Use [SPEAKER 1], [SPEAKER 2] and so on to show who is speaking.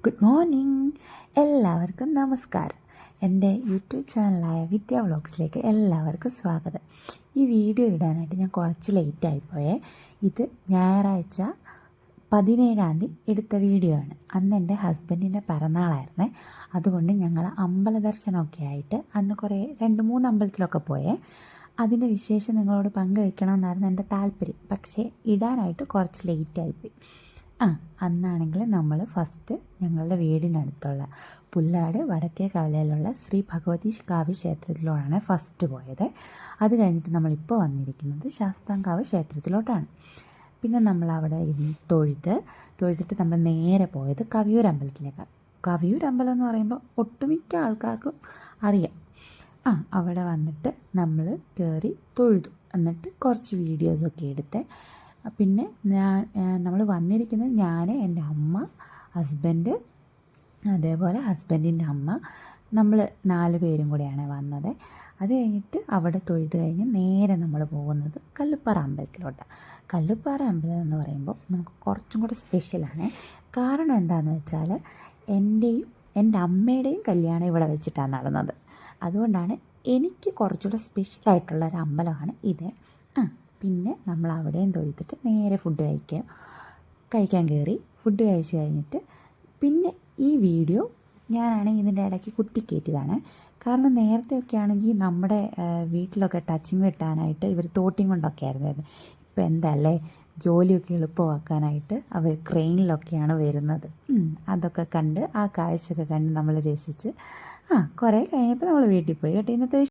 [SPEAKER 1] Good morning. എല്ലാവർക്കും നമസ്കാരം. എൻ്റെ യൂട്യൂബ് ചാനലായ വിദ്യ വ്ളോഗ്സിലേക്ക് എല്ലാവർക്കും സ്വാഗതം. ഈ വീഡിയോ ഇടാനായിട്ട് ഞാൻ കുറച്ച് ലേറ്റായിപ്പോയേ. ഇത് ഞായറാഴ്ച 17-ാം തീയതി എടുത്ത വീഡിയോ ആണ്. അന്ന് എൻ്റെ ഹസ്ബൻഡിൻ്റെ പിറന്നാളായിരുന്നേ. അതുകൊണ്ട് ഞങ്ങൾ അമ്പല ദർശനമൊക്കെ ആയിട്ട് അന്ന് 2-3 അമ്പലത്തിലൊക്കെ പോയേ. അതിൻ്റെ വിശേഷം നിങ്ങളോട് പങ്കുവയ്ക്കണമെന്നായിരുന്നു എൻ്റെ താല്പര്യം. പക്ഷേ ഇടാനായിട്ട് കുറച്ച് ലേറ്റായിപ്പോയി. അന്നാണെങ്കിൽ നമ്മൾ ഫസ്റ്റ് ഞങ്ങളുടെ വീടിനടുത്തുള്ള പുല്ലാട് വടക്കേ കവലയിലുള്ള ശ്രീ ഭഗവതി കാവ് ക്ഷേത്രത്തിലോട്ടാണ് ഫസ്റ്റ് പോയത്. അത് കഴിഞ്ഞിട്ട് നമ്മളിപ്പോൾ വന്നിരിക്കുന്നത് ശാസ്താംകാവ് ക്ഷേത്രത്തിലോട്ടാണ്. പിന്നെ നമ്മളവിടെ തൊഴുതിട്ട് നമ്മൾ നേരെ പോയത് കവിയൂർ അമ്പലത്തിലേക്കാണ്. കവിയൂർ അമ്പലം എന്ന് പറയുമ്പോൾ ഒട്ടുമിക്ക ആൾക്കാർക്കും അറിയാം. അവിടെ വന്നിട്ട് നമ്മൾ കയറി തൊഴുതു. എന്നിട്ട് കുറച്ച് വീഡിയോസൊക്കെ എടുത്ത് പിന്നെ നമ്മൾ വന്നിരിക്കുന്നത് ഞാൻ, എൻ്റെ അമ്മ, ഹസ്ബൻഡ്, അതേപോലെ ഹസ്ബൻഡിൻ്റെ അമ്മ, നമ്മൾ 4 പേരും കൂടെയാണ് വന്നത്. അത് കഴിഞ്ഞിട്ട് അവിടെ തൊഴുത് കഴിഞ്ഞ് നേരെ നമ്മൾ പോകുന്നത് കല്ലുപ്പാറ അമ്പലത്തിലോട്ട്. കല്ലുപ്പാറ അമ്പലം എന്ന് പറയുമ്പോൾ നമുക്ക് കുറച്ചും കൂടെ സ്പെഷ്യലാണ്. കാരണം എന്താണെന്ന് വെച്ചാൽ എൻ്റെയും എൻ്റെ അമ്മയുടെയും കല്യാണം ഇവിടെ വെച്ചിട്ടാണ് നടന്നത്. അതുകൊണ്ടാണ് എനിക്ക് കുറച്ചുകൂടെ സ്പെഷ്യലായിട്ടുള്ളൊരു അമ്പലമാണ് ഇത്. പിന്നെ നമ്മൾ അവിടെയും തൊഴുത്തിട്ട് നേരെ ഫുഡ് കഴിക്കാൻ കയറി. ഫുഡ് കഴിച്ച് കഴിഞ്ഞിട്ട് പിന്നെ ഈ വീഡിയോ ഞാനാണെങ്കിൽ ഇതിൻ്റെ ഇടയ്ക്ക് കുത്തിക്കയറ്റിയതാണ്. കാരണം നേരത്തെയൊക്കെ ആണെങ്കിൽ നമ്മുടെ വീട്ടിലൊക്കെ ടച്ചിങ് വെട്ടാനായിട്ട് ഇവർ തോട്ടിയും കൊണ്ടൊക്കെ ആയിരുന്നു വരുന്നത്. ഇപ്പോൾ എന്തല്ലേ ജോലിയൊക്കെ എളുപ്പമാക്കാനായിട്ട് അവർ ക്രെയിനിലൊക്കെയാണ് വരുന്നത്. അതൊക്കെ കണ്ട് ആ കാഴ്ചയൊക്കെ കണ്ട് നമ്മൾ രസിച്ച് കുറേ കഴിഞ്ഞപ്പോൾ നമ്മൾ വീട്ടിൽ പോയി കേട്ടോ. ഇന്നത്തെ